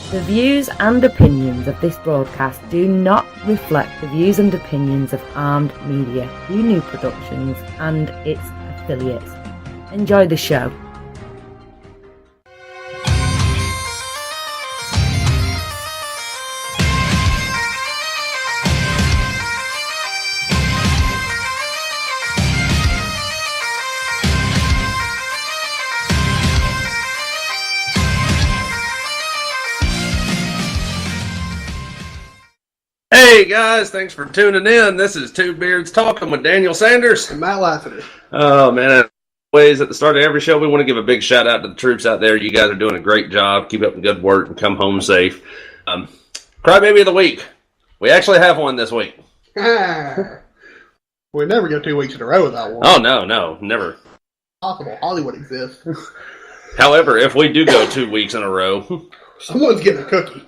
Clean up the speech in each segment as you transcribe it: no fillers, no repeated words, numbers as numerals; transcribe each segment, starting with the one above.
The views and opinions of this broadcast do not reflect the views and opinions of Armed Media, UNU Productions, and its affiliates. Enjoy the show. Hey guys, thanks for tuning in. This is Two Beards Talking with Daniel Sanders and Matt Lassiter. Oh man, always at the start of every show, we want to give a big shout out to the troops out there. You guys are doing a great job. Keep up the good work and come home safe. Crybaby of the week. We actually have one this week. We never go 2 weeks in a row without one. Oh no, never. Possible. Hollywood exists. However, if we do go 2 weeks in a row, someone's getting a cookie.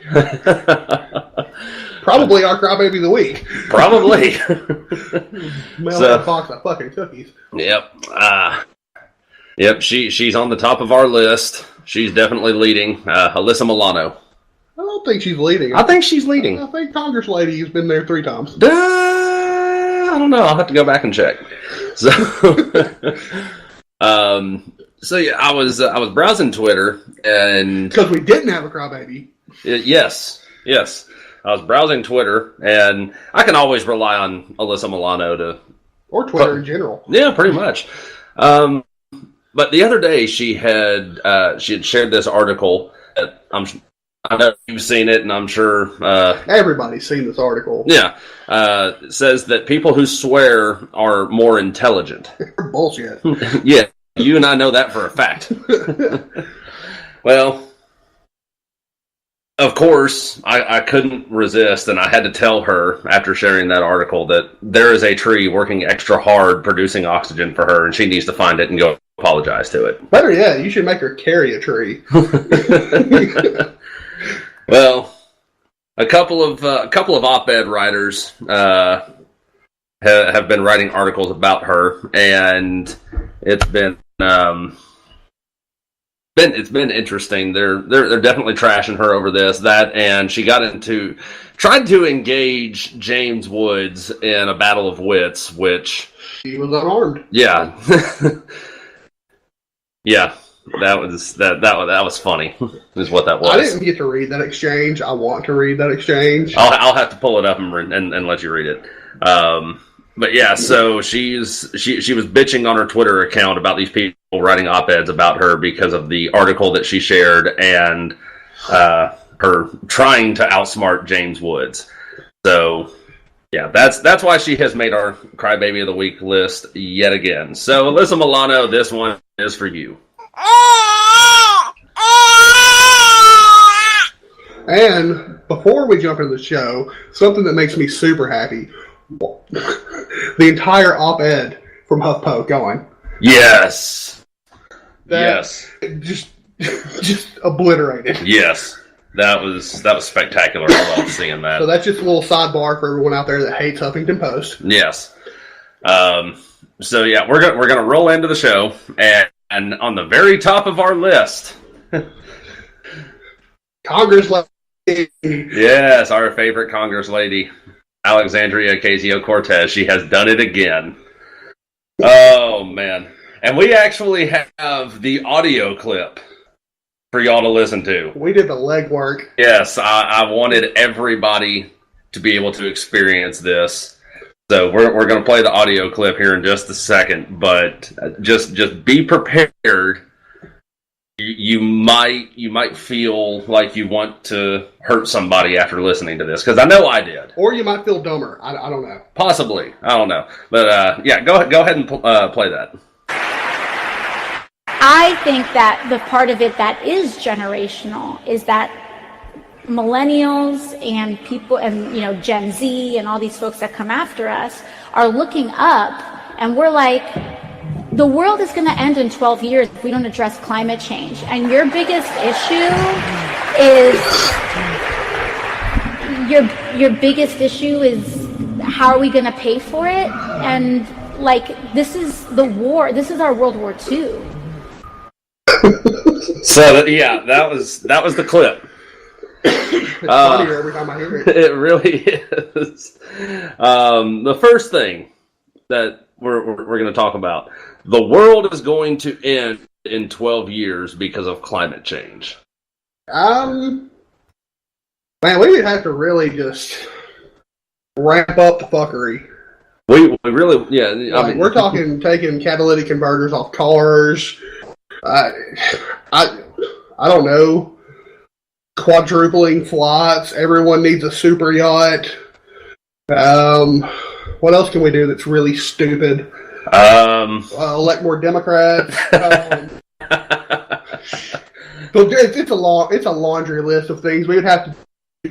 Probably our crybaby of the week. Probably. Mail that box of fucking cookies. Yep. Yep. She's on the top of our list. She's definitely leading. Alyssa Milano. I don't think she's leading. I think she's leading. I think Congress lady has been there 3 times. I don't know. I'll have to go back and check. So, so yeah, I was browsing Twitter and because we didn't have a crybaby. Yes. I was browsing Twitter, and I can always rely on Alyssa Milano or Twitter in general. Yeah, pretty much. But the other day, she had shared this article that I know you've seen it, and I'm sure everybody's seen this article. Yeah, it says that people who swear are more intelligent. Bullshit. Yeah, you and I know that for a fact. Well, of course, I couldn't resist, and I had to tell her after sharing that article that there is a tree working extra hard producing oxygen for her, and she needs to find it and go apologize to it. Better yet, you should make her carry a tree. Well, a couple of op-ed writers have been writing articles about her, and it's been interesting. They're definitely trashing her over this, that, and she tried to engage James Woods in a battle of wits, which she was unarmed. Yeah, yeah, that was funny. Is what that was. I didn't get to read that exchange. I want to read that exchange. I'll have to pull it up and let you read it. But yeah, so she was bitching on her Twitter account about these people writing op-eds about her because of the article that she shared and her trying to outsmart James Woods. So yeah, that's why she has made our Crybaby of the Week list yet again. So Alyssa Milano, this one is for you. And before we jump into the show, something that makes me super happy. The entire op-ed from HuffPo going. Yes. Yes. Just obliterated. Yes. That was spectacular. I love seeing that. So that's just a little sidebar for everyone out there that hates Huffington Post. Yes. So yeah, we're gonna roll into the show, and on the very top of our list, Congress lady. Yes, our favorite Congress lady, Alexandria Ocasio-Cortez. She has done it again. Oh man. And we actually have the audio clip for y'all to listen to. We did the legwork. Yes, I wanted everybody to be able to experience this. So we're going to play the audio clip here in just a second, but just be prepared. You might feel like you want to hurt somebody after listening to this, because I know I did. Or you might feel dumber. I don't know. Possibly. I don't know. But yeah, go ahead and play that. I think that the part of it that is generational is that millennials and people and Gen Z and all these folks that come after us are looking up, and we're like, the world is going to end in 12 years if we don't address climate change. And your biggest issue is how are we going to pay for it? And this is the war. This is our World War II. So yeah, that was the clip. It's funnier every time I hear it. It really is. The first thing that we're going to talk about, the world is going to end in 12 years because of climate change. Man, we would have to really just ramp up the fuckery. We really, yeah. Like, we're talking taking catalytic converters off cars. I don't know. Quadrupling flights. Everyone needs a super yacht. What else can we do that's really stupid? Elect more Democrats. So it's a laundry list of things we would have to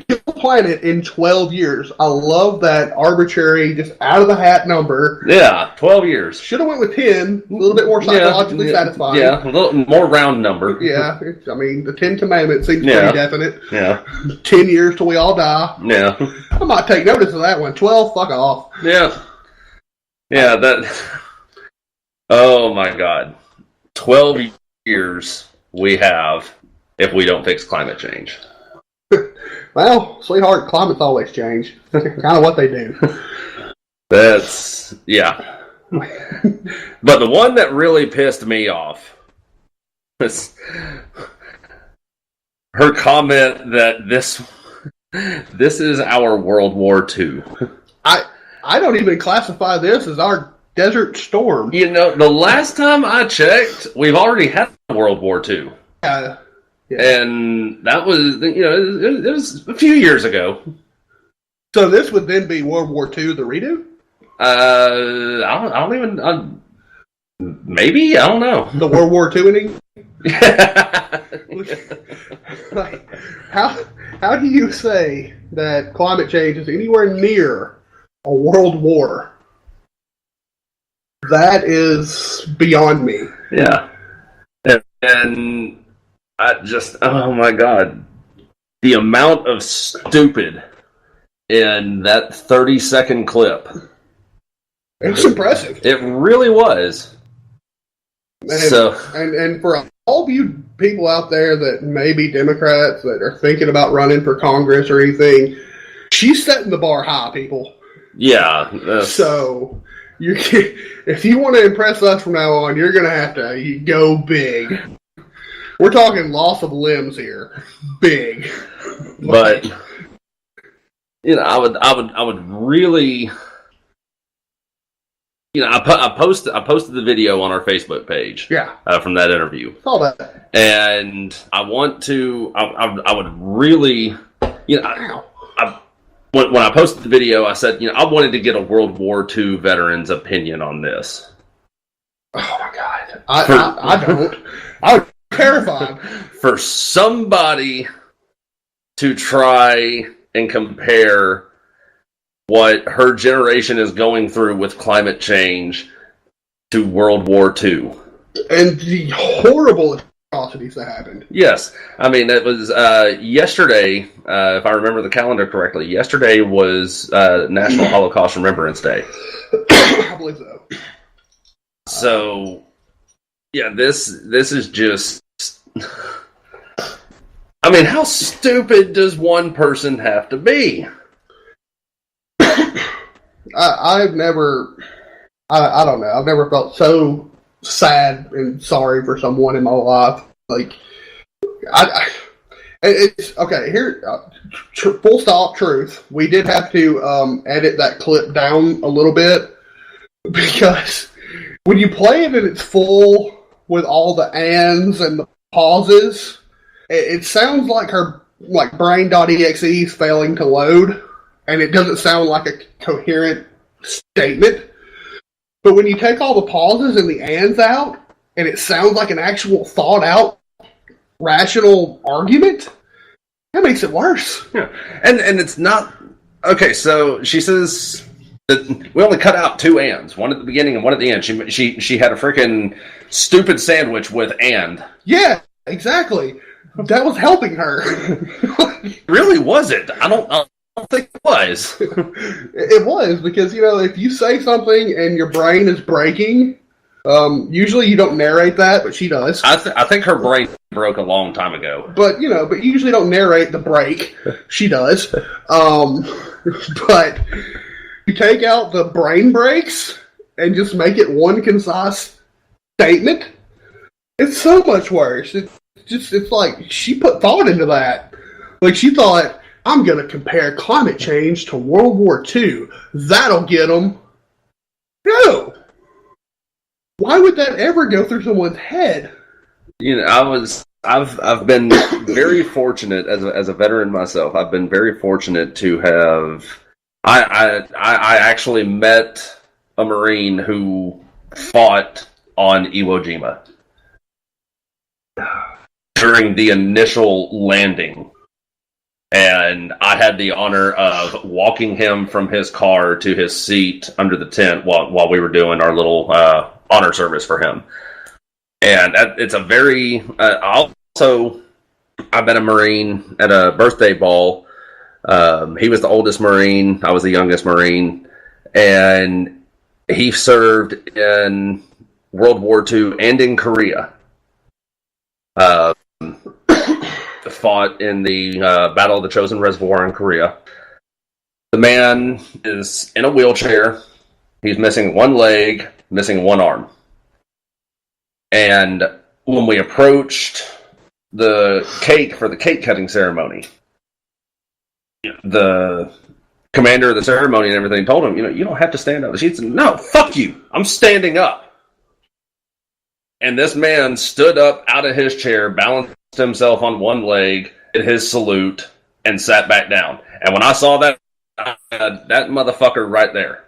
kill the planet in 12 years. I love that arbitrary, just out of the hat number. Yeah, 12 years. Should have went with 10. A little bit more psychologically satisfying. Yeah, a little more round number. Yeah, I mean, the 10 Commandments seems pretty definite. Yeah. 10 years till we all die. Yeah. I might take notice of that one. 12, fuck off. Yeah. Yeah, that... Oh, my God. 12 years we have if we don't fix climate change. Well, sweetheart, climates always change. Kind of what they do. That's... Yeah. But the one that really pissed me off was her comment that this is our World War II. I don't even classify this as our Desert Storm. You know, the last time I checked, we've already had World War II. Yeah. And that was, you know, it was a few years ago. So this would then be World War II, the redo? I don't even, maybe? I don't know. The World War II ending? Like, how do you say that climate change is anywhere near a world war? That is beyond me. Yeah. And I just, oh my God. The amount of stupid in that 30-second clip. It was impressive. It really was. And for all of you people out there that may be Democrats that are thinking about running for Congress or anything, she's setting the bar high, people. Yeah. So if you want to impress us from now on, you're going to have to go big. We're talking loss of limbs here. Big. But you know, I would really, you know, I posted the video on our Facebook page. Yeah. From that interview. Saw that. And I would really, you know, when I posted the video, I said, you know, I wanted to get a World War II veteran's opinion on this. Oh my God. I don't. I'm terrified. For somebody to try and compare what her generation is going through with climate change to World War II. And the horrible atrocities that happened. Yes. I mean, it was yesterday, if I remember the calendar correctly, yesterday was National Holocaust Remembrance Day. I believe so. So, yeah, this is just... I mean, how stupid does one person have to be? I've never... I don't know. I've never felt so sad and sorry for someone in my life. Like, it's okay. Here, full stop. Truth. We did have to edit that clip down a little bit because when you play it in its full with all the ands and the pauses, it sounds like her brain.exe is failing to load, and it doesn't sound like a coherent statement. But when you take all the pauses and the ands out, and it sounds like an actual thought-out, rational argument, that makes it worse. Yeah, and it's not... Okay, so she says that we only cut out two ands, one at the beginning and one at the end. She had a freaking stupid sandwich with and. Yeah, exactly. That was helping her. Really was it? I don't think it was. It was, because, you know, if you say something and your brain is breaking, usually you don't narrate that, but she does. I think her brain broke a long time ago. But you usually don't narrate the break. She does. But you take out the brain breaks and just make it one concise statement. It's so much worse. It's like she put thought into that. Like she thought, I'm going to compare climate change to World War II. That'll get them. No. Why would that ever go through someone's head? I've been very fortunate as a veteran myself. I've been very fortunate to have. I actually met a Marine who fought on Iwo Jima during the initial landing. And I had the honor of walking him from his car to his seat under the tent while we were doing our little honor service for him. And it's a very... also, I met a Marine at a birthday ball. He was the oldest Marine. I was the youngest Marine. And he served in World War II and in Korea. Fought in the Battle of the Chosin Reservoir in Korea. The man is in a wheelchair. He's missing one leg, missing one arm. And when we approached the cake for the cake cutting ceremony, the commander of the ceremony and everything told him, you don't have to stand up. She said, no, fuck you. I'm standing up. And this man stood up out of his chair, balanced himself on one leg, did his salute, and sat back down. And when I saw that, that motherfucker right there,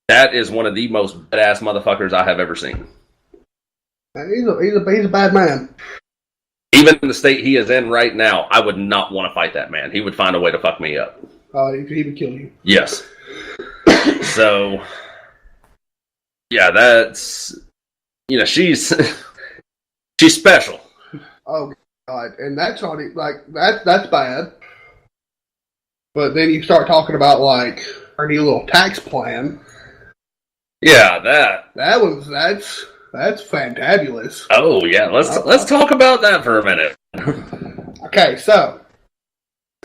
that is one of the most badass motherfuckers I have ever seen. He's a bad man. Even in the state he is in right now, I would not want to fight that man. He would find a way to fuck me up. He would kill you. Yes. So, yeah, that's... she's special. Oh God, and that's not that's bad. But then you start talking about like our new little tax plan. Yeah, that's fantabulous. Oh yeah, let's talk about that for a minute. Okay, so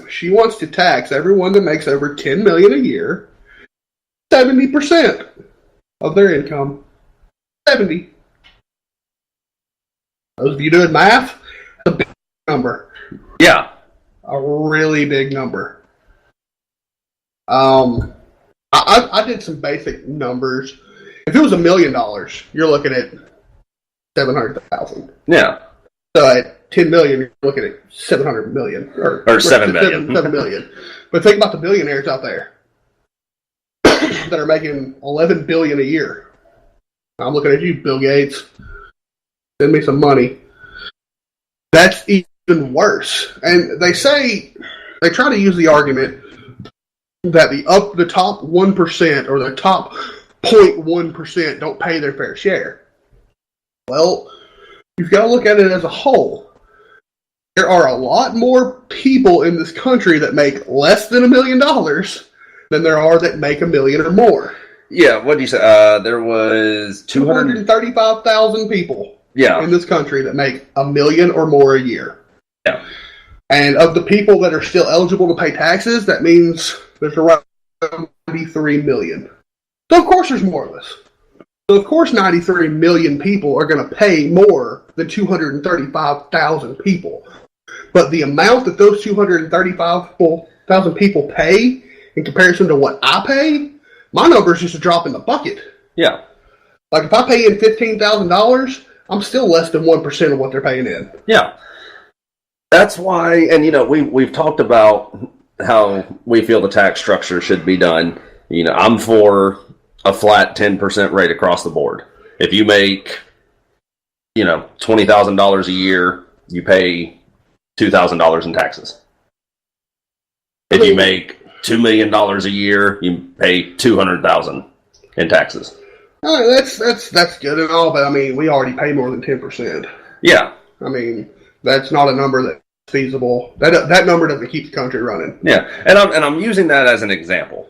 she wants to tax everyone that makes over $10 million a year 70% of their income. 70. Those of you doing math, a big number. Yeah. A really big number. I did some basic numbers. If it was $1 million, you're looking at 700,000. Yeah. So at 10 million, you're looking at 700 million. Or 7 million. 7 million. But think about the billionaires out there that are making $11 billion a year. I'm looking at you, Bill Gates. Send me some money. That's even worse. And they try to use the argument that the top 1% or the top 0.1% don't pay their fair share. Well, you've got to look at it as a whole. There are a lot more people in this country that make less than $1 million than there are that make $1 million or more. Yeah, what did you say? There was 235,000 people in this country that make $1 million or more a year. Yeah. And of the people that are still eligible to pay taxes, that means there's around 93 million. So, of course, there's more of us. So, of course, 93 million people are going to pay more than 235,000 people. But the amount that those 235,000 people pay in comparison to what I pay, my number is just a drop in the bucket. Yeah. Like, if I pay in $15,000, I'm still less than 1% of what they're paying in. Yeah. That's why, and we've talked about how we feel the tax structure should be done. I'm for a flat 10% rate across the board. If you make, $20,000 a year, you pay $2,000 in taxes. If you make $2 million a year, you pay $200,000 in taxes. That's good and all, but I mean, we already pay more than 10%. Yeah. I mean, that's not a number that's feasible. That number doesn't keep the country running. Yeah, and I'm using that as an example.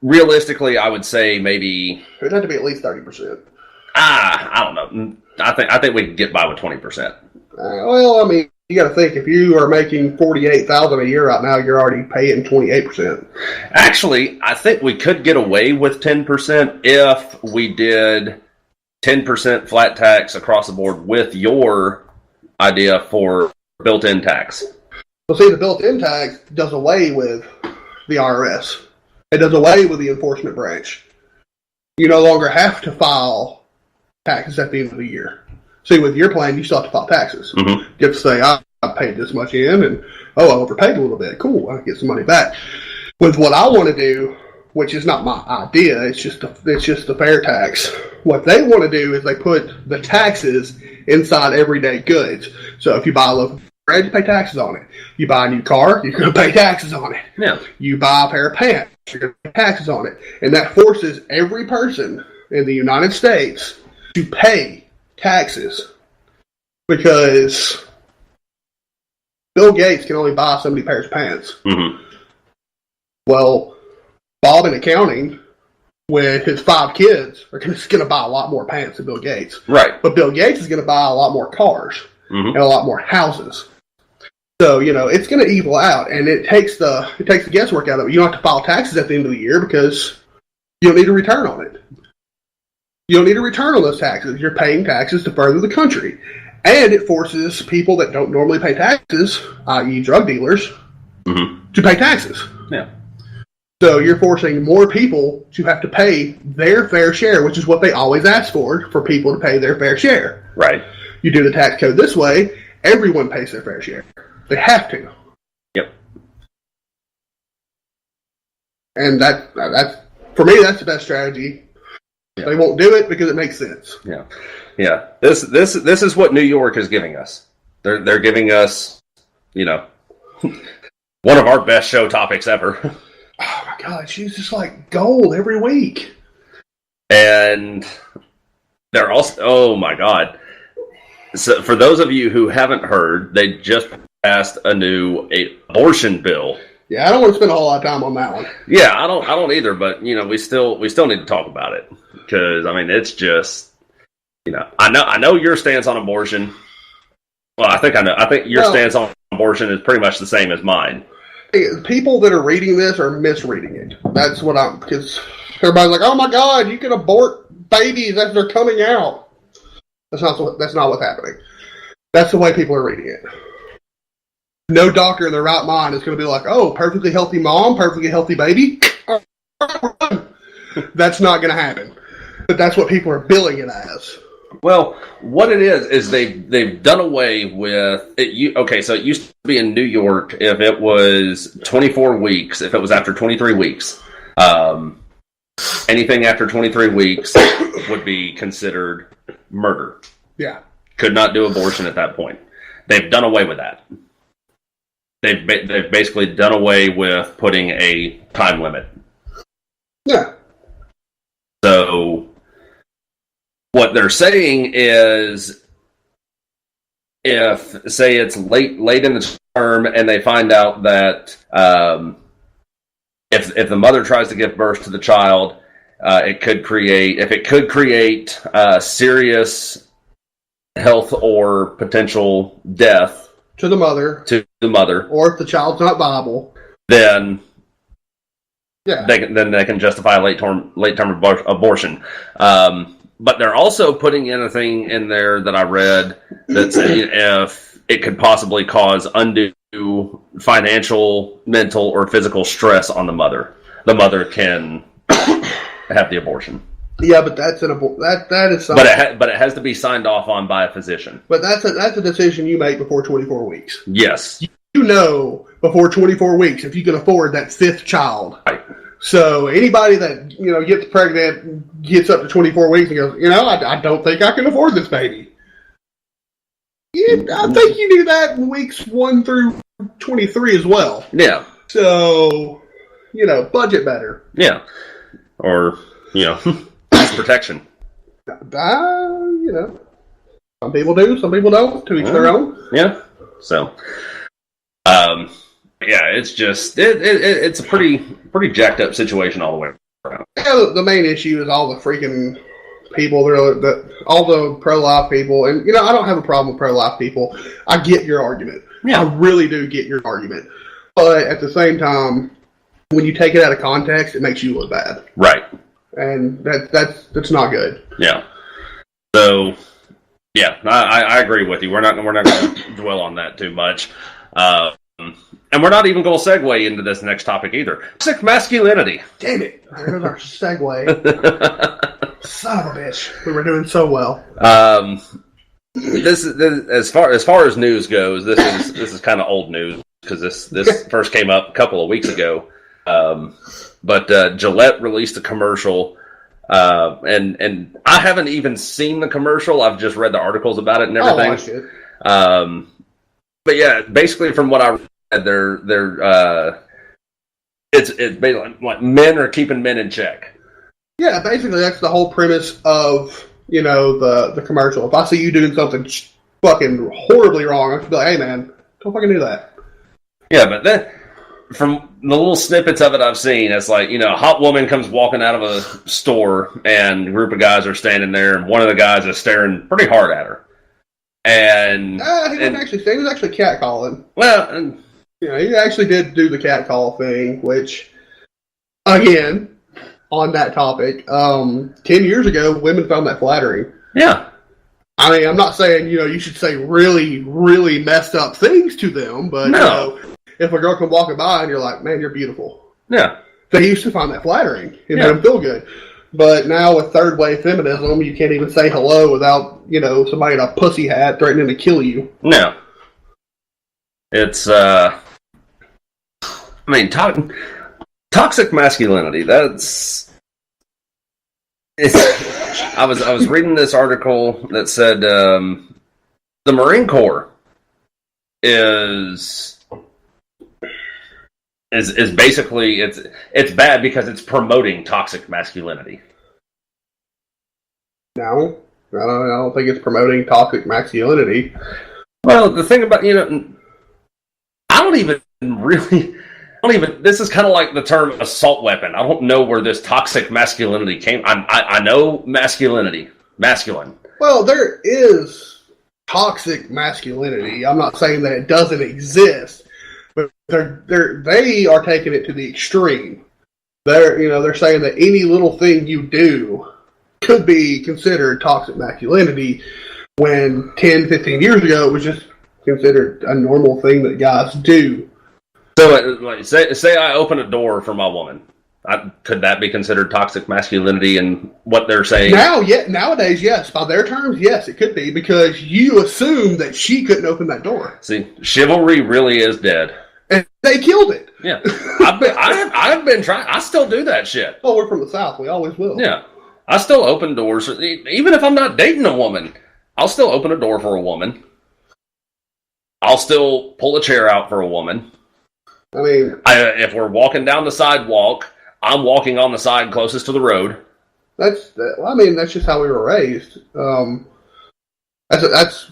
Realistically, I would say maybe it'd have to be at least 30%. I don't know. I think we can get by with 20%. Well, I mean, you got to think, if you are making $48,000 a year right now, you're already paying 28%. Actually, I think we could get away with 10% if we did 10% flat tax across the board with your idea for built-in tax. Well, see, the built-in tax does away with the IRS. It does away with the enforcement branch. You no longer have to file taxes at the end of the year. See, with your plan, you still have to file taxes. Mm-hmm. You have to say, I paid this much in, and, I overpaid a little bit. Cool, I get some money back. With what I want to do, which is not my idea, it's just the fair tax. What they want to do is they put the taxes inside everyday goods. So if you buy a loaf of bread, you pay taxes on it. You buy a new car, you're going to pay taxes on it. Yeah. You buy a pair of pants, you're going to pay taxes on it. And that forces every person in the United States to pay taxes, because Bill Gates can only buy so many pairs of pants. Mm-hmm. Well, Bob in accounting, with his 5 kids, are just going to buy a lot more pants than Bill Gates. Right. But Bill Gates is going to buy a lot more cars mm-hmm. and a lot more houses. So, it's going to evil out, and it takes the guesswork out of it. You don't have to file taxes at the end of the year because you don't need a return on it. You don't need a return on those taxes. You're paying taxes to further the country. And it forces people that don't normally pay taxes, i.e. drug dealers, mm-hmm. to pay taxes. Yeah. So you're forcing more people to have to pay their fair share, which is what they always ask for people to pay their fair share. Right. You do the tax code this way, everyone pays their fair share. They have to. Yep. And that's for me, that's the best strategy. Yeah. They won't do it because it makes sense. Yeah. Yeah. This is what New York is giving us. They're giving us, one of our best show topics ever. Oh my God, she's just like gold every week. And they're also, oh my God. So for those of you who haven't heard, they just passed a new abortion bill. Yeah, I don't want to spend a whole lot of time on that one. Yeah, I don't either, but we still need to talk about it, because I mean, it's just, I know your stance on abortion. Well, I think your stance on abortion is pretty much the same as mine. People that are reading this are misreading it. That's what because everybody's like, oh my God, you can abort babies as they're coming out. That's not what's happening. That's the way people are reading it. No doctor in their right mind is going to be like, oh, perfectly healthy mom, perfectly healthy baby. That's not going to happen. But that's what people are billing it as. Well, what it is they've done away with it. Okay, so it used to be in New York, if it was 24 weeks, if it was after 23 weeks, anything after 23 weeks would be considered murder. Yeah. Could not do abortion at that point. They've done away with that. They've basically done away with putting a time limit. Yeah. So what they're saying is, if, say, it's late in the term and they find out that if the mother tries to give birth to the child, it could create serious health or potential death to the mother, or if the child's not viable, then yeah, they can justify a late term abortion. But they're also putting in a thing in there that I read that said if it could possibly cause undue financial, mental, or physical stress on the mother can have the abortion. Yeah, but that's that is something. But it has to be signed off on by a physician. But that's a decision you make before 24 weeks. Yes. You know before 24 weeks if you can afford that 5th child. Right. So anybody that gets pregnant, gets up to 24 weeks and goes, I don't think I can afford this baby. I think you do that in weeks 1 through 23 as well. Yeah. So budget better. Yeah. Or mass protection. Some people do, some people don't. To each their own. Yeah. So, yeah, it's just it's a pretty jacked up situation all the way around. Yeah, the main issue is all the freaking people, all the pro-life people, and I don't have a problem with pro-life people. I get your argument. Yeah. I really do get your argument. But at the same time, when you take it out of context, it makes you look bad. Right. And that's not good. Yeah. So, yeah, I agree with you. We're not going to dwell on that too much. And we're not even going to segue into this next topic either. Toxic masculinity. Damn it. There's our segue. Son of a bitch. We were doing so well. This as far as news goes, this is kind of old news because this first came up a couple of weeks ago. But Gillette released a commercial, and I haven't even seen the commercial. I've just read the articles about it and everything. I watched it. But yeah, basically from what I read, it's basically like men are keeping men in check. Yeah, basically that's the whole premise of the commercial. If I see you doing something fucking horribly wrong, I can be like, hey man, don't fucking do that. Yeah, but then from the little snippets of it I've seen, it's like, a hot woman comes walking out of a store and a group of guys are standing there and one of the guys is staring pretty hard at her. And he was actually catcalling. Well, he actually did do the catcall thing, which, again, on that topic, 10 years ago, women found that flattering. Yeah. I mean, I'm not saying, you should say really, really messed up things to them, but, no. If a girl come walking by and you're like, man, you're beautiful. Yeah. They used to find that flattering. It made them feel good. But now with third wave feminism, you can't even say hello without, somebody in a pussy hat threatening to kill you. No. It's, toxic masculinity, I was reading this article that said, the Marine Corps is basically, it's bad because it's promoting toxic masculinity. No, I don't think it's promoting toxic masculinity. Well, the thing about, this is kind of like the term assault weapon. I don't know where this toxic masculinity came. I know masculine. Well, there is toxic masculinity. I'm not saying that it doesn't exist. But they are taking it to the extreme. They're saying that any little thing you do could be considered toxic masculinity when 10, 15 years ago it was just considered a normal thing that guys do. So, say I open a door for my woman. Could that be considered toxic masculinity and what they're saying? Nowadays, yes. By their terms, yes, it could be because you assume that she couldn't open that door. See, chivalry really is dead. And they killed it. Yeah. I've been trying. I still do that shit. Well, we're from the South. We always will. Yeah. I still open doors. Even if I'm not dating a woman, I'll still open a door for a woman. I'll still pull a chair out for a woman. I mean, if we're walking down the sidewalk, I'm walking on the side closest to the road. That's just how we were raised. That's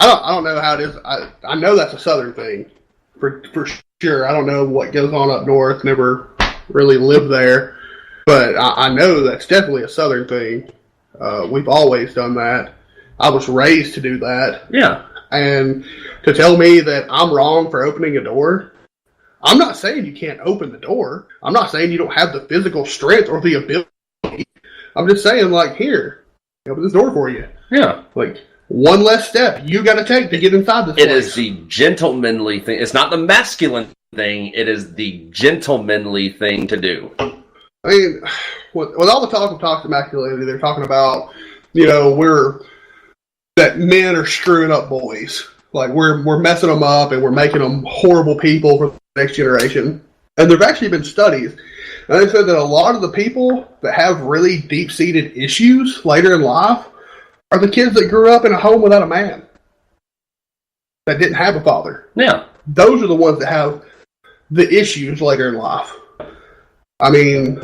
I don't know how it is. I know that's a Southern thing for sure. I don't know what goes on up north. Never really lived there, but I know that's definitely a Southern thing. We've always done that. I was raised to do that. Yeah. And to tell me that I'm wrong for opening a door, I'm not saying you can't open the door. I'm not saying you don't have the physical strength or the ability. I'm just saying, like, here, open this door for you. Yeah. Like, one less step you got to take to get inside this place. It is the gentlemanly thing. It's not the masculine thing. It is the gentlemanly thing to do. I mean, with all the talk of toxic masculinity, they're talking about, that men are screwing up boys. Like, we're messing them up and we're making them horrible people for the next generation. And there have actually been studies, and they said that a lot of the people that have really deep-seated issues later in life are the kids that grew up in a home without a man, that didn't have a father. Yeah. Those are the ones that have the issues later in life. I mean,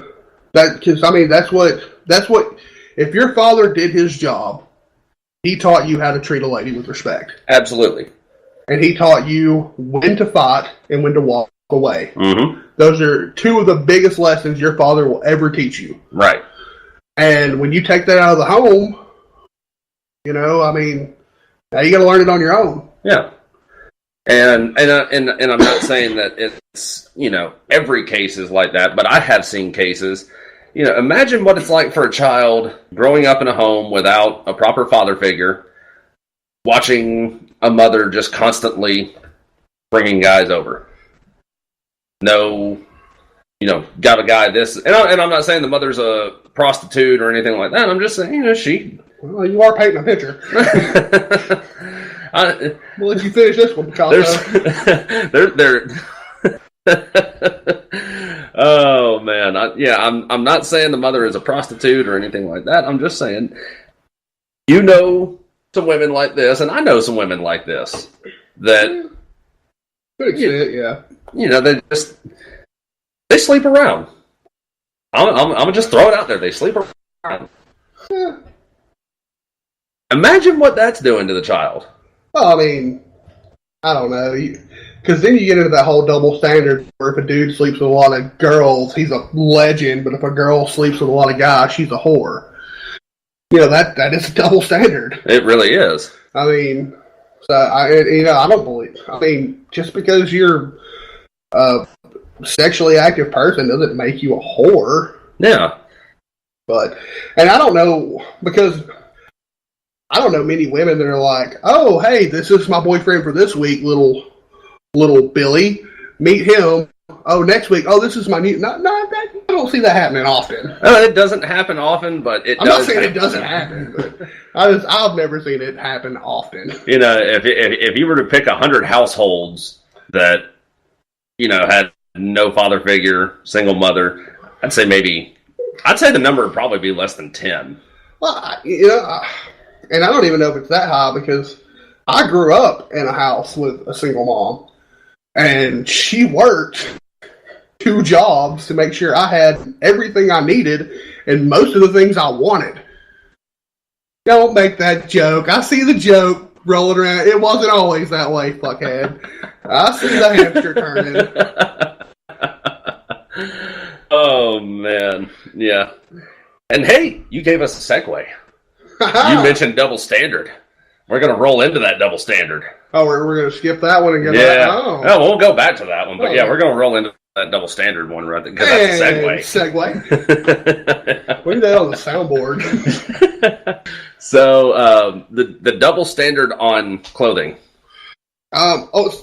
that's what, if your father did his job, he taught you how to treat a lady with respect. Absolutely. And he taught you when to fight and when to walk away. Mm-hmm. Those are two of the biggest lessons your father will ever teach you. Right. And when you take that out of the home, you know, I mean, now you got to learn it on your own. Yeah. And I'm not saying that it's, you know, every case is like that, but I have seen cases. You know, imagine what it's like for a child growing up in a home without a proper father figure, watching a mother just constantly bringing guys over. No, you know, got a guy this, and I'm not saying the mother's a prostitute or anything like that. I'm just saying, you know, she. Well, you are painting a picture. We'll let you finish this one, Picasso. Oh man, I'm not saying the mother is a prostitute or anything like that. I'm just saying, you know, some women like this, and I know some women like this that, yeah, you know, they sleep around. I'm gonna just throw it out there. They sleep around. Yeah. Imagine what that's doing to the child. Well, I mean, I don't know. Because then you get into that whole double standard where if a dude sleeps with a lot of girls, he's a legend, but if a girl sleeps with a lot of guys, she's a whore. You know, that is a double standard. It really is. I mean, so I don't believe. I mean, just because you're a sexually active person doesn't make you a whore. Yeah. And I don't know, because I don't know many women that are like, oh, hey, this is my boyfriend for this week, little Billy. Meet him. Oh, next week. Oh, this is my new. No, I don't see that happening often. It doesn't happen often, but I'm not saying it doesn't happen, but I've never seen it happen often. You know, if you were to pick 100 households that, you know, had no father figure, single mother, I'd say the number would probably be less than 10. Well, you know, and I don't even know if it's that high because I grew up in a house with a single mom, and she worked 2 jobs to make sure I had everything I needed and most of the things I wanted. Don't make that joke. I see the joke rolling around. It wasn't always that way, fuckhead. I see the hamster turning. Oh, man. Yeah. And hey, you gave us a segue. You mentioned double standard. We're going to roll into that double standard. Oh, we're going to skip that one and get that? Oh. No, we'll go back to that one. But yeah, we're going to roll into that double standard one right there because that's a segue. Segue. We do that on the soundboard. So, the double standard on clothing. Oh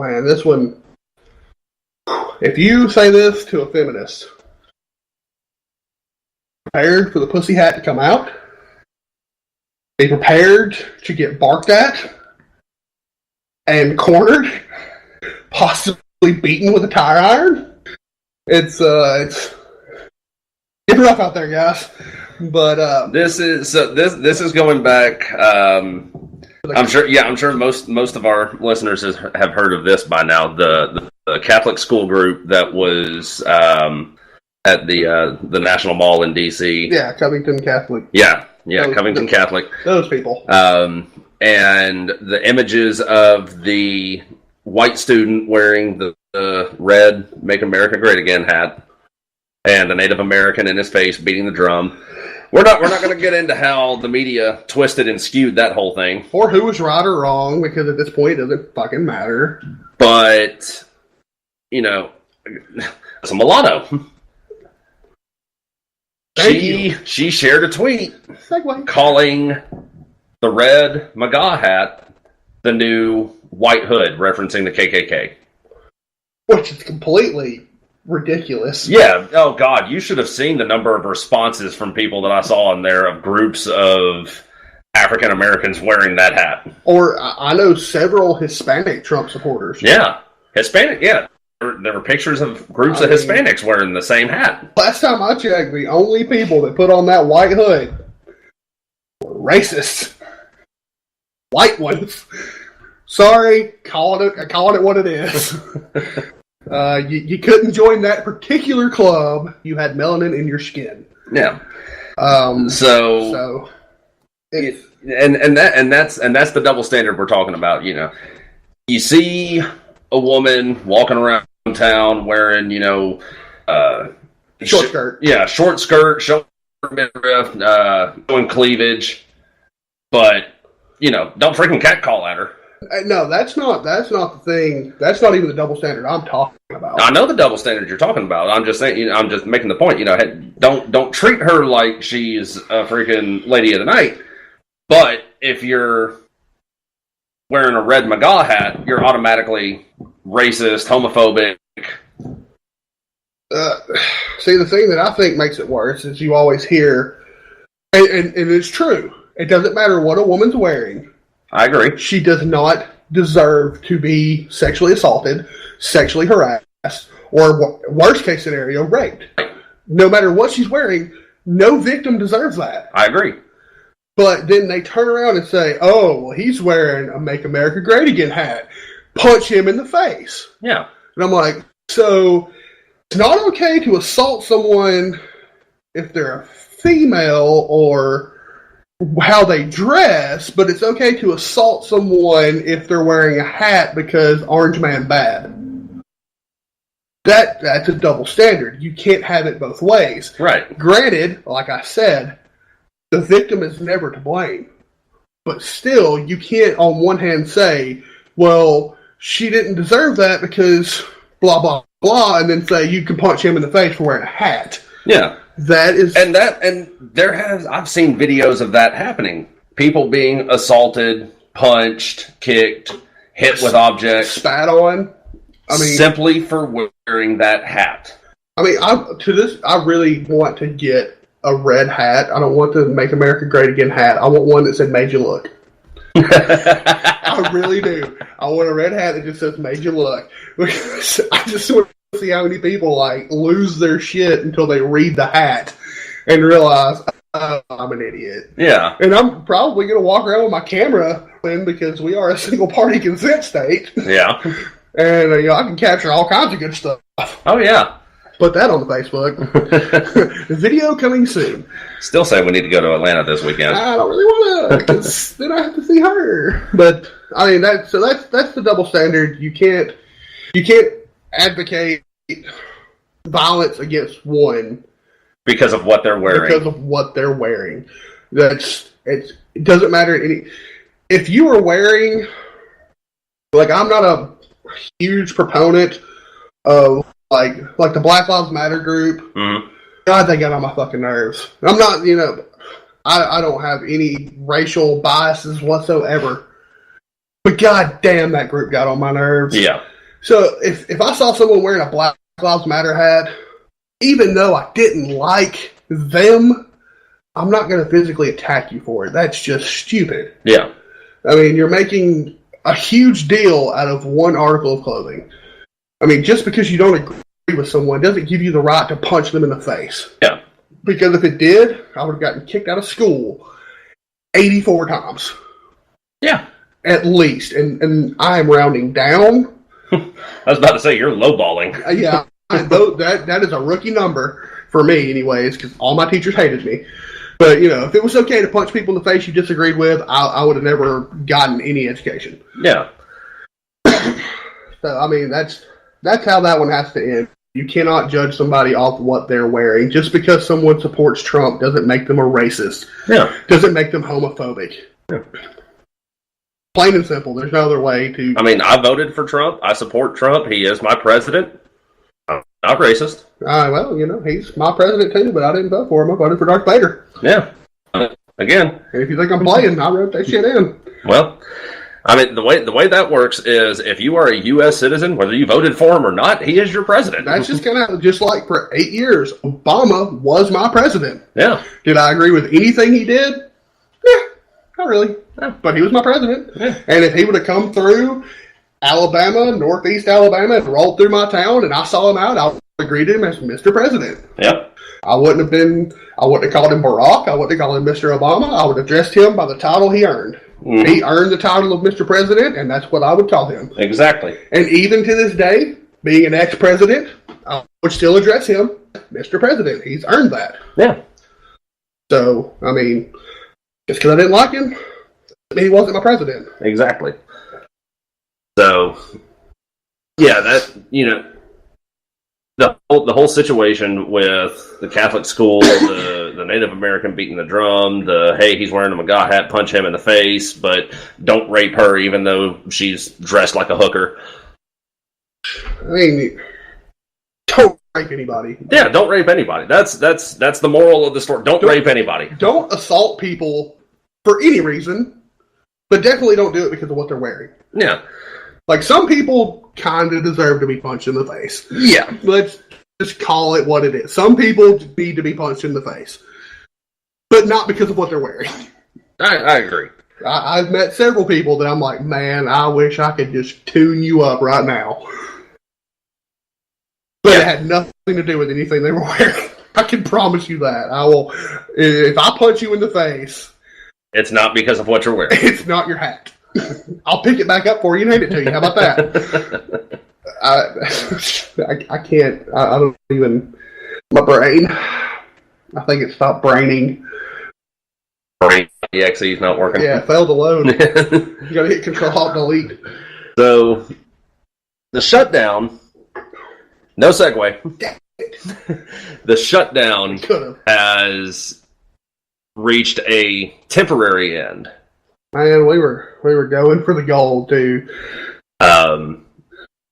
man, this one. If you say this to a feminist, prepared for the pussy hat to come out, be prepared to get barked at and cornered, possibly beaten with a tire iron. It's rough out there, guys. But this is going back. I'm sure most of our listeners have heard of this by now. The Catholic school group that was at the National Mall in DC. Yeah, Covington Catholic. Yeah, Covington Catholic. Those people. And the images of the white student wearing the red "Make America Great Again" hat, and the Native American in his face beating the drum. We're not going to get into how the media twisted and skewed that whole thing, or who was right or wrong, because at this point it doesn't fucking matter. But you know, it's a mulatto. She shared a tweet calling the red MAGA hat the new white hood, referencing the KKK. Which is completely ridiculous. Yeah. Oh, God. You should have seen the number of responses from people that I saw in there of groups of African Americans wearing that hat. Or I know several Hispanic Trump supporters. Yeah. Hispanic, yeah. There were pictures of groups of Hispanics wearing the same hat. Last time I checked, the only people that put on that white hood were racist. White ones. Sorry, calling it what it is. You couldn't join that particular club. You had melanin in your skin. Yeah. That's the double standard we're talking about. You know, you see a woman walking around town wearing, Short skirt. Yeah, short skirt, showing midriff, showing cleavage. But, don't freaking catcall at her. No, that's not the thing. That's not even the double standard I'm talking about. I know the double standard you're talking about. I'm just saying, I'm just making the point, don't treat her like she's a freaking lady of the night. But if you're wearing a red MAGA hat, you're automatically racist, homophobic. See, the thing that I think makes it worse is you always hear, and it's true, it doesn't matter what a woman's wearing. I agree. She does not deserve to be sexually assaulted, sexually harassed, or worst case scenario, raped. No matter what she's wearing, no victim deserves that. I agree. But then they turn around and say, oh, well, he's wearing a Make America Great Again hat. Punch him in the face. Yeah. And I'm like, so it's not okay to assault someone if they're a female or how they dress, but it's okay to assault someone if they're wearing a hat because Orange Man bad. That's a double standard. You can't have it both ways. Right. Granted, like I said, the victim is never to blame. But still, you can't on one hand say, well, she didn't deserve that because blah, blah, blah, and then say you can punch him in the face for wearing a hat. Yeah. I've seen videos of that happening. People being assaulted, punched, kicked, hit with objects. Spat on. Simply for wearing that hat. I really want to get a red hat. I don't want the Make America Great Again hat. I want one that said Made You Look. I really do. I want a red hat that just says Made You Look. I just want to see how many people lose their shit until they read the hat and realize, oh, I'm an idiot. Yeah. And I'm probably going to walk around with my camera because we are a single party consent state. Yeah. And I can capture all kinds of good stuff. Oh, yeah. Put that on the Facebook. Video coming soon. Still say we need to go to Atlanta this weekend. I don't really want to, because then I have to see her. But that's the double standard. You can't advocate violence against one because of what they're wearing. It doesn't matter if you are wearing, I'm not a huge proponent of like the Black Lives Matter group. Mm-hmm. God, they get on my fucking nerves. I'm not, I don't have any racial biases whatsoever. But god damn, that group got on my nerves. Yeah. So if I saw someone wearing a Black Lives Matter hat, even though I didn't like them, I'm not going to physically attack you for it. That's just stupid. Yeah. You're making a huge deal out of one article of clothing. Just because you don't agree with someone doesn't give you the right to punch them in the face. Yeah. Because if it did, I would have gotten kicked out of school 84 times. Yeah. At least. And I am rounding down. I was about to say, you're lowballing. Yeah. That is a rookie number for me anyways, because all my teachers hated me. But, if it was okay to punch people in the face you disagreed with, I would have never gotten any education. Yeah. So, that's how that one has to end. You cannot judge somebody off what they're wearing. Just because someone supports Trump doesn't make them a racist. Yeah. Doesn't make them homophobic. Yeah. Plain and simple. There's no other way to... I voted for Trump. I support Trump. He is my president. I'm not racist. Well, he's my president too, but I didn't vote for him. I voted for Darth Vader. Yeah. Again. And if you think I'm playing, I wrote that shit in. Well... the way that works is if you are a U.S. citizen, whether you voted for him or not, he is your president. That's just just like for 8 years, Obama was my president. Yeah. Did I agree with anything he did? Yeah, not really. Yeah. But he was my president. Yeah. And if he would have come through Alabama, Northeast Alabama, and rolled through my town and I saw him out, I would have greeted him as Mr. President. Yep. I wouldn't have called him Barack. I wouldn't have called him Mr. Obama. I would have addressed him by the title he earned. Mm-hmm. He earned the title of Mr. President, and that's what I would call him. Exactly. And even to this day, being an ex-president, I would still address him Mr. President. He's earned that. Yeah. So, just because I didn't like him, he wasn't my president. Exactly. So, yeah, that, the whole situation with the Catholic school, the Native American beating the drum, hey, he's wearing a MAGA hat, punch him in the face, but don't rape her even though she's dressed like a hooker. I mean, don't rape anybody. Yeah, don't rape anybody. That's the moral of the story. Don't rape anybody. Don't assault people for any reason, but definitely don't do it because of what they're wearing. Yeah. Like, some people kind of deserve to be punched in the face. Yeah. Let's just call it what it is. Some people need to be punched in the face, but not because of what they're wearing. I agree. I've met several people that I'm like, man, I wish I could just tune you up right now. But it had nothing to do with anything they were wearing. I can promise you that. I will. If I punch you in the face, it's not because of what you're wearing. It's not your hat. I'll pick it back up for you and hand it to you. How about that? I can't. I don't even. My brain. I think it stopped braining. Brain EXE is not working. Yeah, it failed to load. You gotta hit Control-Alt-Delete. So, the shutdown. No segue. The shutdown has reached a temporary end. Man, we were going for the gold, too.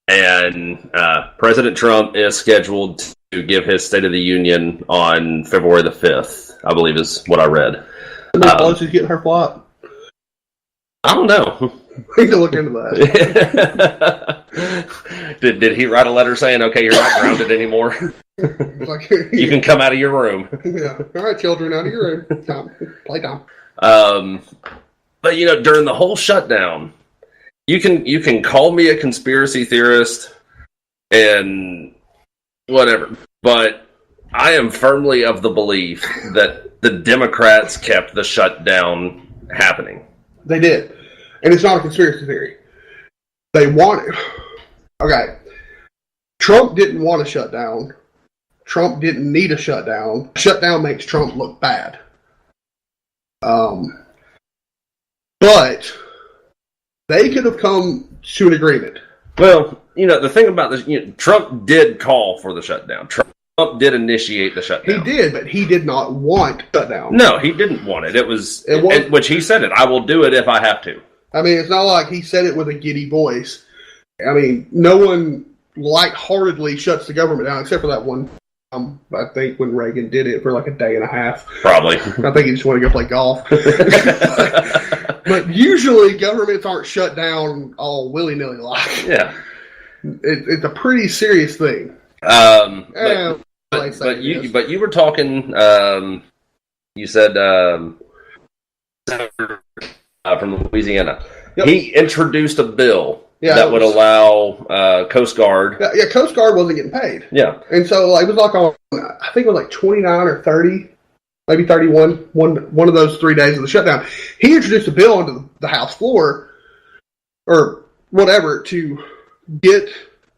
And President Trump is scheduled to give his State of the Union on February the 5th, I believe is what I read. Pelosi's getting her flop. I don't know. We need to look into that. Did he write a letter saying, okay, you're not grounded anymore? Like, you can come out of your room. Yeah. All right, children, out of your room. Time. Playtime. But, during the whole shutdown, you can call me a conspiracy theorist and whatever, but I am firmly of the belief that the Democrats kept the shutdown happening. They did. And it's not a conspiracy theory. They wanted. Okay. Trump didn't want a shutdown. Trump didn't need a shutdown. A shutdown makes Trump look bad. But they could have come to an agreement. Well, the thing about this, Trump did call for the shutdown. Trump did initiate the shutdown. He did, but he did not want shutdown. No, he didn't want it. It was which he said it. I will do it if I have to. I mean, it's not like he said it with a giddy voice. I mean, no one lightheartedly shuts the government down except for that one time, I think, when Reagan did it for like a day and a half. Probably. I think he just wanted to go play golf. But usually governments aren't shut down all willy-nilly like. Yeah. It's a pretty serious thing. But you were talking, you said, from Louisiana. Yep. He introduced a bill that would allow Coast Guard. Yeah, Coast Guard wasn't getting paid. Yeah. And so it was like on, I think it was like 29 or 30, maybe 31, one of those 3 days of the shutdown. He introduced a bill onto the House floor, or whatever, to get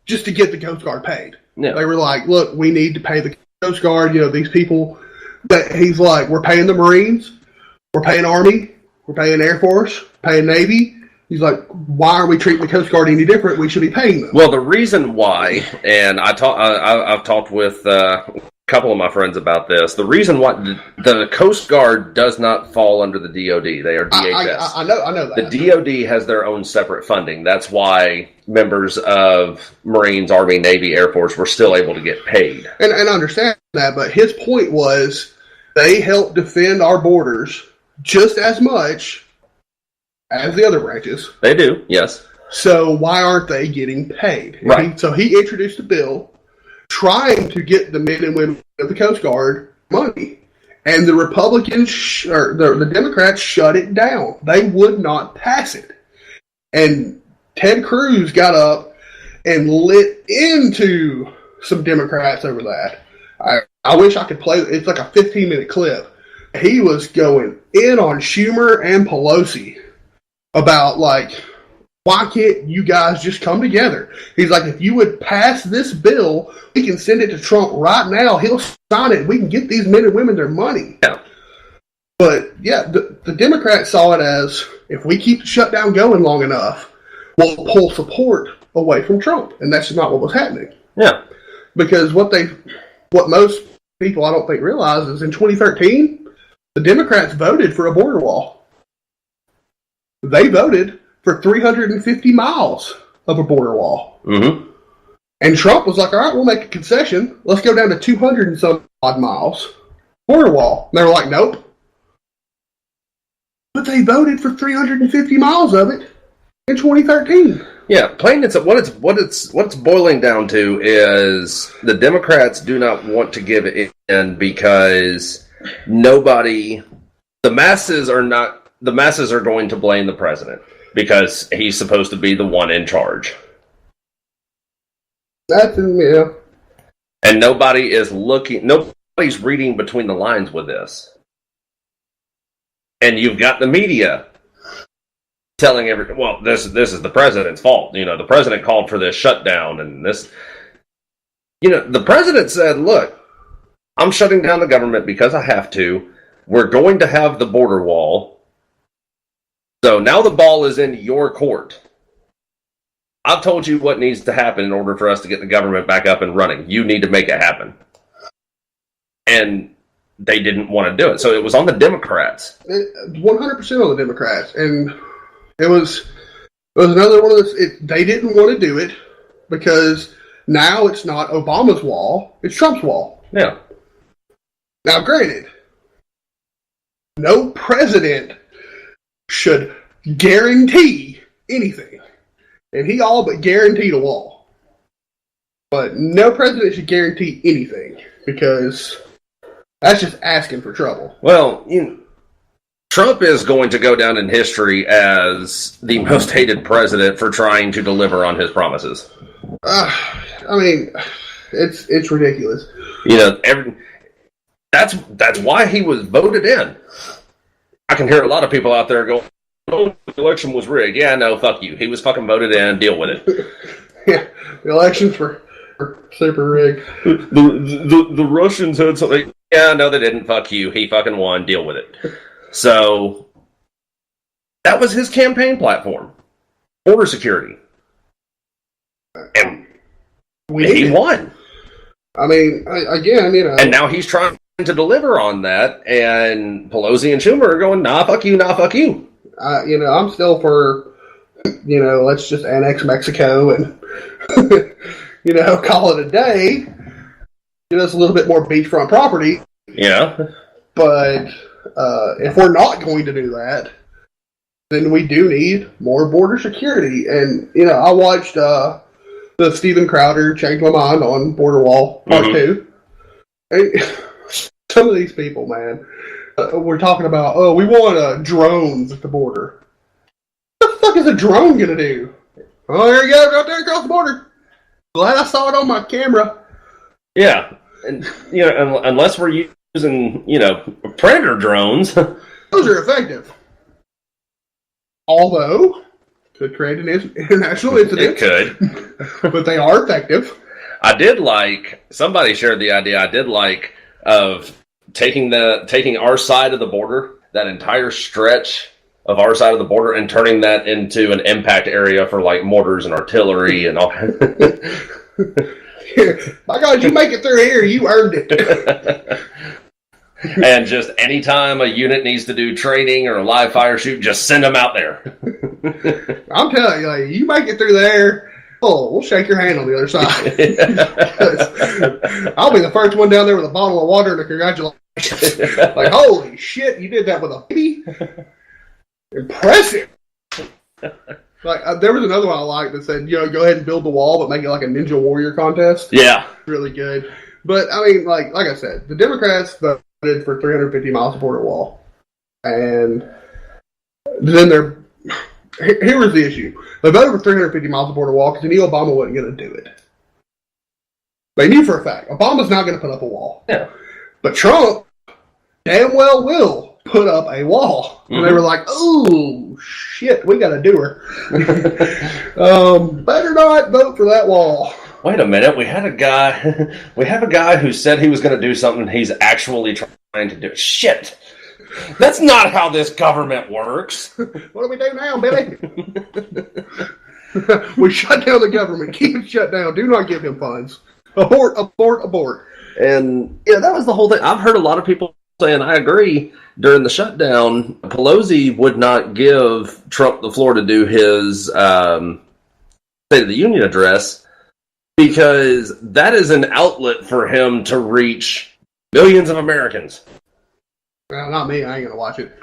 the Coast Guard paid. Yeah. They were like, look, we need to pay the Coast Guard, these people. That he's like, we're paying the Marines, we're paying Army, we're paying Air Force, paying Navy. He's like, why are we treating the Coast Guard any different? We should be paying them. Well, the reason why, and I've talked with a couple of my friends about this. The reason why the Coast Guard does not fall under the DoD. They are DHS. I know that. The DoD has their own separate funding. That's why members of Marines, Army, Navy, Air Force were still able to get paid. And I understand that, but his point was they help defend our borders just as much as the other branches. They do, yes. So why aren't they getting paid? Right. So he introduced a bill trying to get the men and women of the Coast Guard money. And the Republicans, or the Democrats, shut it down. They would not pass it. And Ted Cruz got up and lit into some Democrats over that. I wish I could play. It's like a 15-minute clip. He was going in on Schumer and Pelosi about, like, why can't you guys just come together? He's like, if you would pass this bill, we can send it to Trump right now. He'll sign it. We can get these men and women their money. Yeah. But, yeah, the Democrats saw it as, if we keep the shutdown going long enough, we'll pull support away from Trump. And that's not what was happening. Yeah. Because what most people I don't think realize is in 2013, the Democrats voted for a border wall. They voted for 350 miles of a border wall. Mm-hmm. And Trump was like, all right, we'll make a concession. Let's go down to 200 and some odd miles. Border wall. And they were like, nope. But they voted for 350 miles of it in 2013. Yeah, plain and simple. What it's boiling down to is the Democrats do not want to give it in because the masses are going to blame the president because he's supposed to be the one in charge. Yeah. And nobody's reading between the lines with this. And you've got the media telling everyone, well, this is the president's fault. The president called for this shutdown and this. The president said, look, I'm shutting down the government because I have to. We're going to have the border wall. So now the ball is in your court. I've told you what needs to happen in order for us to get the government back up and running. You need to make it happen. And they didn't want to do it. So it was on the Democrats. 100% on the Democrats. And it was another one of those. They didn't want to do it because now it's not Obama's wall, it's Trump's wall. Yeah. Now, granted, no president should guarantee anything. And he all but guaranteed a wall. But no president should guarantee anything because that's just asking for trouble. Well, Trump is going to go down in history as the most hated president for trying to deliver on his promises. It's ridiculous. That's why he was voted in. I can hear a lot of people out there go, "Oh, the election was rigged." Yeah, no, fuck you. He was fucking voted in. Deal with it. Yeah, the elections were super rigged. The Russians had something. Yeah, no, they didn't. Fuck you. He fucking won. Deal with it. So that was his campaign platform: border security, and he won. And now he's trying to deliver on that, and Pelosi and Schumer are going, nah, fuck you, nah, fuck you. I'm still for, let's just annex Mexico and, call it a day. Give us a little bit more beachfront property. Yeah. But if we're not going to do that, then we do need more border security. And, I watched the Steven Crowder Change My Mind on Border Wall Part 2. And some of these people, man, we're talking about, we want drones at the border. What the fuck is a drone going to do? Oh, there you go, right there across the border. Glad I saw it on my camera. Yeah. And, unless we're using, Predator drones. Those are effective. Although, could create an international incident. It could. But they are effective. Somebody shared the idea of taking our side of the border, that entire stretch of our side of the border, and turning that into an impact area for like mortars and artillery and all kinds. My God, you make it through here, you earned it. And just anytime a unit needs to do training or a live fire shoot, just send them out there. I'm telling you, you make it through there, we'll shake your hand on the other side. I'll be the first one down there with a bottle of water and a congratulations. Like, holy shit, you did that with a baby? Impressive. Like, there was another one I liked that said, go ahead and build the wall, but make it like a Ninja Warrior contest. Yeah. Really good. But, like I said, the Democrats voted for 350 miles of border wall. And then here was the issue. They voted for 350 miles of border wall because they knew Obama wasn't going to do it. They knew for a fact, Obama's not going to put up a wall. Yeah. But Trump damn well will put up a wall. And they were like, oh, shit, we got to do her. Better not vote for that wall. Wait a minute, we have a guy who said he was going to do something he's actually trying to do. Shit! That's not how this government works. What do we do now, Billy? We shut down the government. Keep it shut down. Do not give him funds. Abort, abort, abort. And yeah, that was the whole thing. I've heard a lot of people saying, I agree, during the shutdown, Pelosi would not give Trump the floor to do his State of the Union address because that is an outlet for him to reach millions of Americans. Well, not me. I ain't gonna watch it.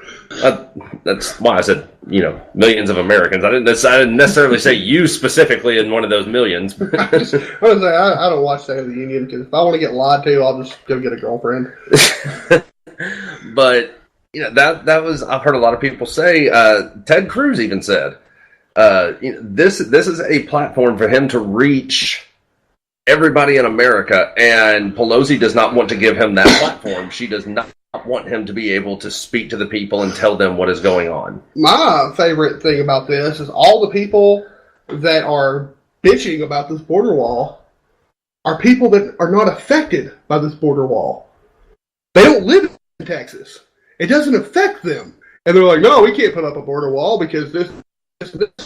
That's why I said, millions of Americans. I didn't necessarily say you specifically in one of those millions. I don't watch State of the Union because if I want to get lied to, I'll just go get a girlfriend. But that was, I've heard a lot of people say. Ted Cruz even said, this is a platform for him to reach everybody in America, and Pelosi does not want to give him that platform. She does not want him to be able to speak to the people and tell them what is going on. My favorite thing about this is all the people that are bitching about this border wall are people that are not affected by this border wall. They don't live in Texas. It doesn't affect them. And they're like, no, we can't put up a border wall because this.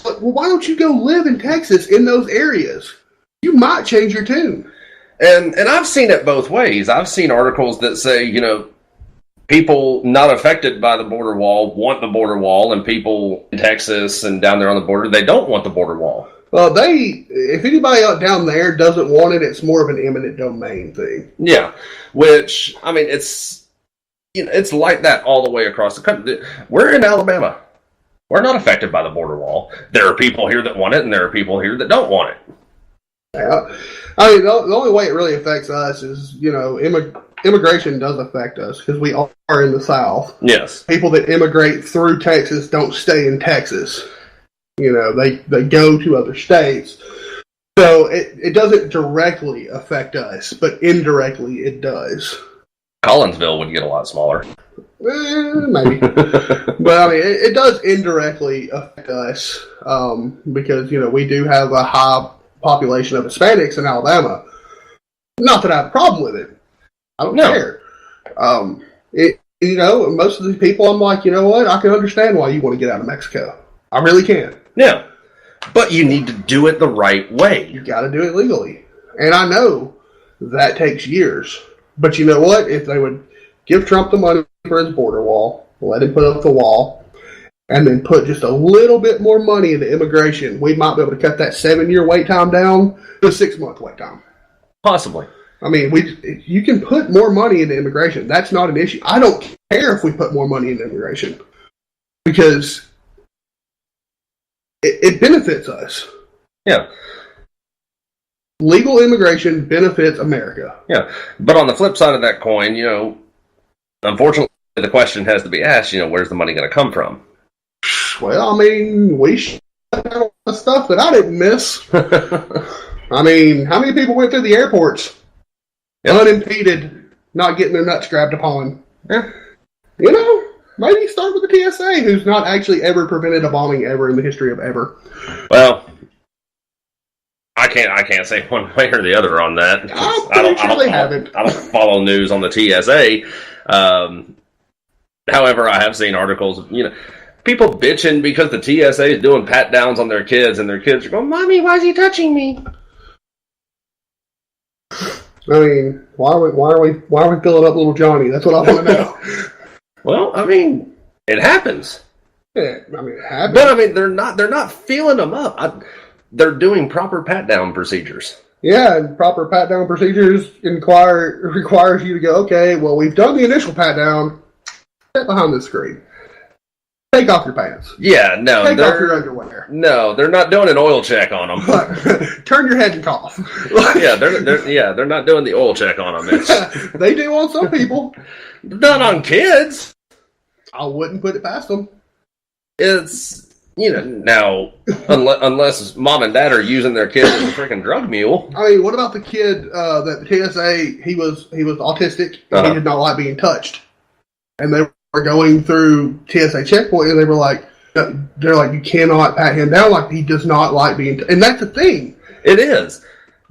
Well, why don't you go live in Texas in those areas? You might change your tune. And I've seen it both ways. I've seen articles that say, people not affected by the border wall want the border wall, and people in Texas and down there on the border, they don't want the border wall. Well, if anybody out down there doesn't want it, it's more of an eminent domain thing. Yeah, which, I mean, it's like that all the way across the country. We're in Alabama. We're not affected by the border wall. There are people here that want it, and there are people here that don't want it. Yeah. I mean, the only way it really affects us is, immigration does affect us because we are in the South. Yes. People that immigrate through Texas don't stay in Texas. They go to other states. So it doesn't directly affect us, but indirectly it does. Collinsville would get a lot smaller. Maybe. But I mean, it does indirectly affect us because, we do have a high population of Hispanics in Alabama. Not that I have a problem with it. I don't care. Most of these people, I'm like, you know what? I can understand why you want to get out of Mexico. I really can. Yeah. But you need to do it the right way. You got to do it legally. And I know that takes years. But you know what? If they would give Trump the money for his border wall, let him put up the wall, and then put just a little bit more money into immigration, we might be able to cut that 7-year wait time down to a 6-month wait time. Possibly. I mean, you can put more money into immigration. That's not an issue. I don't care if we put more money into immigration because it benefits us. Yeah. Legal immigration benefits America. Yeah. But on the flip side of that coin, unfortunately, the question has to be asked, where's the money going to come from? Well, I mean, we shut down the stuff that I didn't miss. I mean, how many people went through the airports unimpeded, not getting their nuts grabbed upon? Yeah. Maybe start with the TSA, who's not actually ever prevented a bombing ever in the history of ever. Well, I can't say one way or the other on that. I don't follow news on the TSA. However, I have seen articles of, people bitching because the TSA is doing pat downs on their kids, and their kids are going, "Mommy, why is he touching me?" I mean, why are we filling up little Johnny? That's what I want to know. Well, I mean, it happens. Yeah, I mean, it happens. But I mean, they're not filling them up. They're doing proper pat down procedures. Yeah, and proper pat down procedures requires you to go, okay, well, we've done the initial pat down. Get behind the screen. Take off your pants. Yeah, no. Take off your underwear. No, they're not doing an oil check on them. Turn your head and cough. they're not doing the oil check on them. They do on some people. Not on kids. I wouldn't put it past them. It's, now, unless mom and dad are using their kids as a freaking drug mule. I mean, what about the kid that the TSA, he was autistic, and he did not like being touched. And they were going through TSA checkpoint, and they were like, you cannot pat him down, like he does not like being and that's the thing. It is.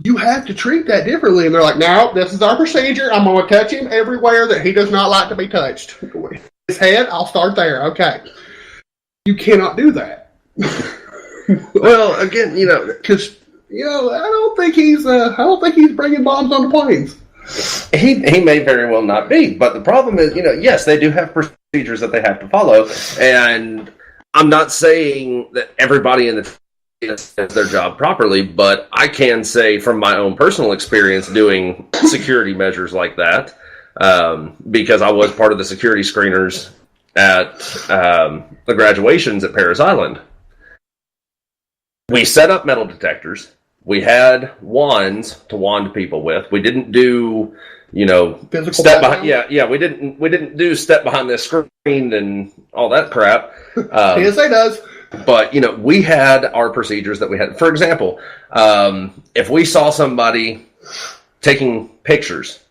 You have to treat that differently. And they're like, no, this is our procedure. I'm going to touch him everywhere that he does not like to be touched. His head, I'll start there. Okay. You cannot do that. Well, again, because I don't think he's bringing bombs on the planes. He may very well not be, but the problem is, yes, they do have procedures that they have to follow, and I'm not saying that everybody in the does their job properly, but I can say from my own personal experience doing security measures like that, because I was part of the security screeners at the graduations at Paris Island. We set up metal detectors. We had wands to wand people with. We didn't do, Physical step behind. Yeah. We didn't do step behind the screen and all that crap. TSA does. But we had our procedures that we had. For example, if we saw somebody taking pictures,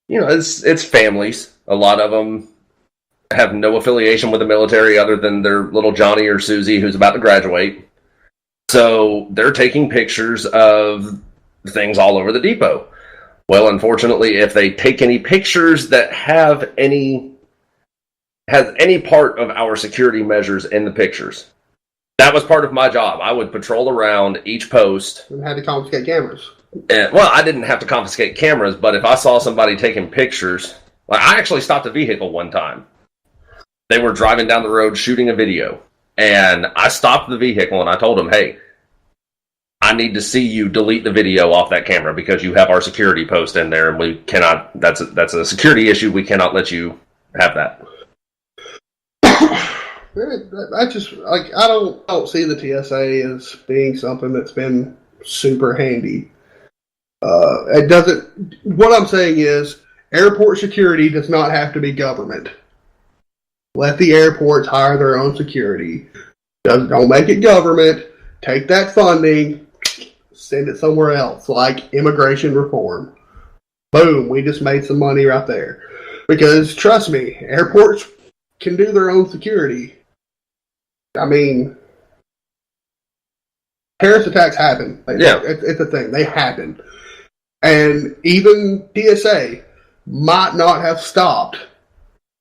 it's families. A lot of them have no affiliation with the military other than their little Johnny or Susie who's about to graduate. So they're taking pictures of things all over the depot. Well, unfortunately, if they take any pictures that has any part of our security measures in the pictures, that was part of my job. I would patrol around each post. And had to confiscate cameras. Well, I didn't have to confiscate cameras, but if I saw somebody taking pictures, I actually stopped a vehicle one time. They were driving down the road shooting a video. And I stopped the vehicle and I told them, hey, I need to see you delete the video off that camera because you have our security post in there and we cannot, that's a security issue. We cannot let you have that. I just, I don't see the TSA as being something that's been super handy. What I'm saying is airport security does not have to be government. Let the airports hire their own security. Don't make it government. Take that funding, send it somewhere else, like immigration reform. Boom, we just made some money right there. Because, trust me, airports can do their own security. I mean, terrorist attacks happen. It's a thing. They happen. And even TSA might not have stopped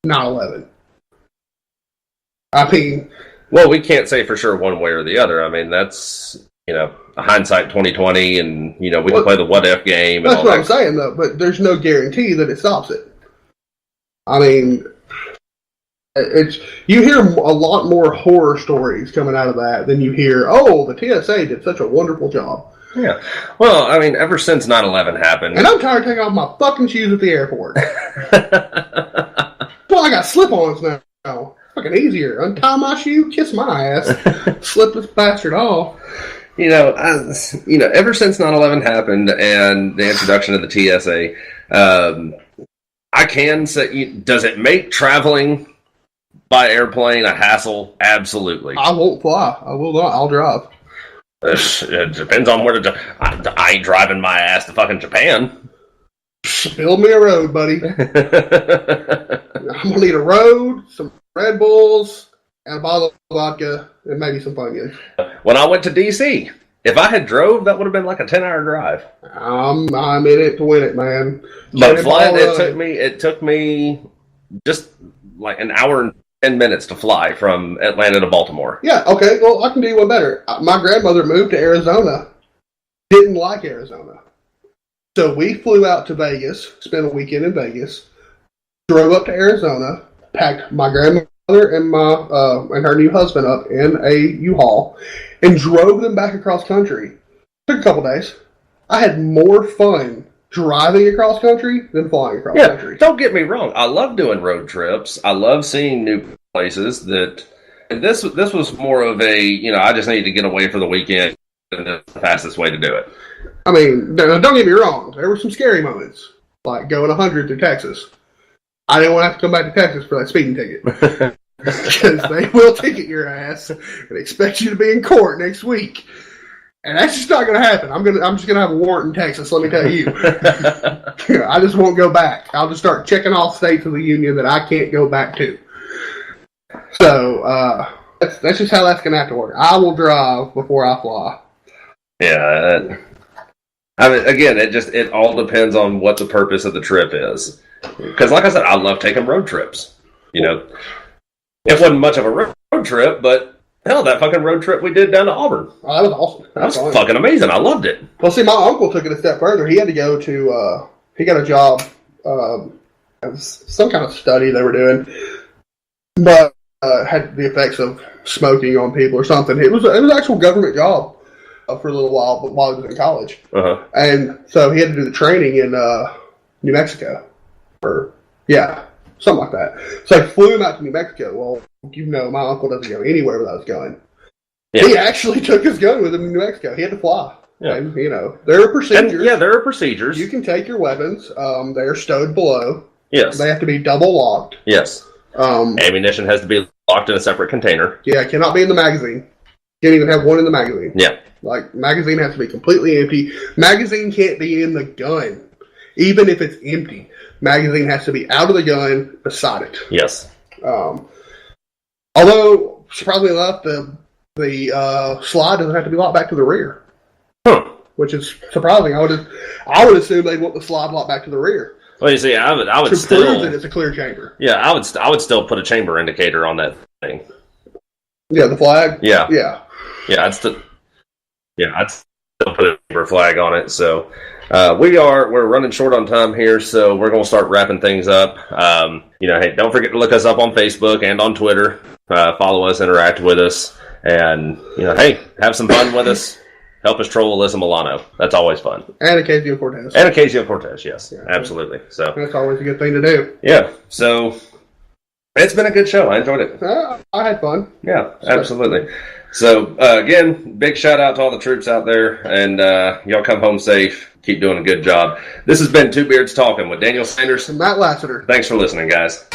9/11. I mean, well, we can't say for sure one way or the other. I mean, that's, hindsight 2020 and, we can play the what if game. And that's all what that. I'm saying, though. But there's no guarantee that it stops it. I mean, you hear a lot more horror stories coming out of that than you hear, oh, the TSA did such a wonderful job. Yeah. Well, I mean, ever since 9/11 happened. And I'm tired of taking off my fucking shoes at the airport. Well, I got slip-ons now. Fucking easier. Untie my shoe, kiss my ass, slip this bastard off. Ever since 9/11 happened and the introduction of the TSA, I can say, does it make traveling by airplane a hassle? Absolutely. I won't fly. I will not. I'll drive. It depends on where I ain't driving my ass to fucking Japan. Build me a road, buddy. I'm gonna need a road, some Red Bulls, and a bottle of vodka, and maybe some Funyuns. When I went to DC, if I had drove, that would have been like a 10-hour drive. I'm in it to win it, man. But flying, it took me just like an hour and 10 minutes to fly from Atlanta to Baltimore. Yeah, okay, well, I can do one better. My grandmother moved to Arizona, didn't like Arizona. So we flew out to Vegas, spent a weekend in Vegas, drove up to Arizona, packed my grandmother and and her new husband up in a U-Haul, and drove them back across country. Took a couple days. I had more fun driving across country than flying across country. Don't get me wrong. I love doing road trips. I love seeing new places. And this was more of a, I just needed to get away for the weekend, and the fastest way to do it. I mean, don't get me wrong. There were some scary moments, like going 100 through Texas. I didn't want to have to come back to Texas for that speeding ticket. Because they will ticket your ass and expect you to be in court next week. And that's just not going to happen. I'm just going to have a warrant in Texas, let me tell you. I just won't go back. I'll just start checking off states of the union that I can't go back to. So, that's just how that's going to have to work. I will drive before I fly. Yeah. I mean, again, it all depends on what the purpose of the trip is. Because, like I said, I love taking road trips. It wasn't much of a road trip, but Hell, that fucking road trip we did down to Auburn. Oh, that was awesome. That was fun. fucking amazing. I loved it. Well, see, my uncle took it a step further. He had to go to, he got a job, it was some kind of study they were doing, but had the effects of smoking on people or something. It was an actual government job for a little while, but while he was in college. Uh-huh. And so he had to do the training in New Mexico. Something like that. So I flew him out to New Mexico. Well, my uncle doesn't go anywhere without his gun. Yeah. He actually took his gun with him in New Mexico. He had to fly. Yeah. And, there are procedures. And, there are procedures. You can take your weapons. They are stowed below. Yes. They have to be double locked. Yes. Ammunition has to be locked in a separate container. Yeah, it cannot be in the magazine. Can't even have one in the magazine. Yeah. Like, magazine has to be completely empty. Magazine can't be in the gun, even if it's empty. Magazine has to be out of the gun beside it. Yes. Although, surprisingly enough, the slide doesn't have to be locked back to the rear. Huh. Which is surprising. I would assume they'd want the slide locked back to the rear. Well, you see, I would to still prove that it's a clear chamber. Yeah, I would still put a chamber indicator on that thing. Yeah, the flag. Yeah. Yeah. I'd still put a chamber flag on it. So we're running short on time here, so we're gonna start wrapping things up. Hey, don't forget to look us up on Facebook and on Twitter. Follow us, interact with us, and hey, have some fun with us. Help us troll Alyssa Milano. That's always fun. And Ocasio-Cortez. And Ocasio-Cortez, yes. Yeah, absolutely. So that's always a good thing to do. Yeah. So it's been a good show. I enjoyed it. I had fun. Yeah, absolutely. So, again, big shout out to all the troops out there. And y'all come home safe. Keep doing a good job. This has been Two Beards Talking with Daniel Sanders and Matt Lassiter. Thanks for listening, guys.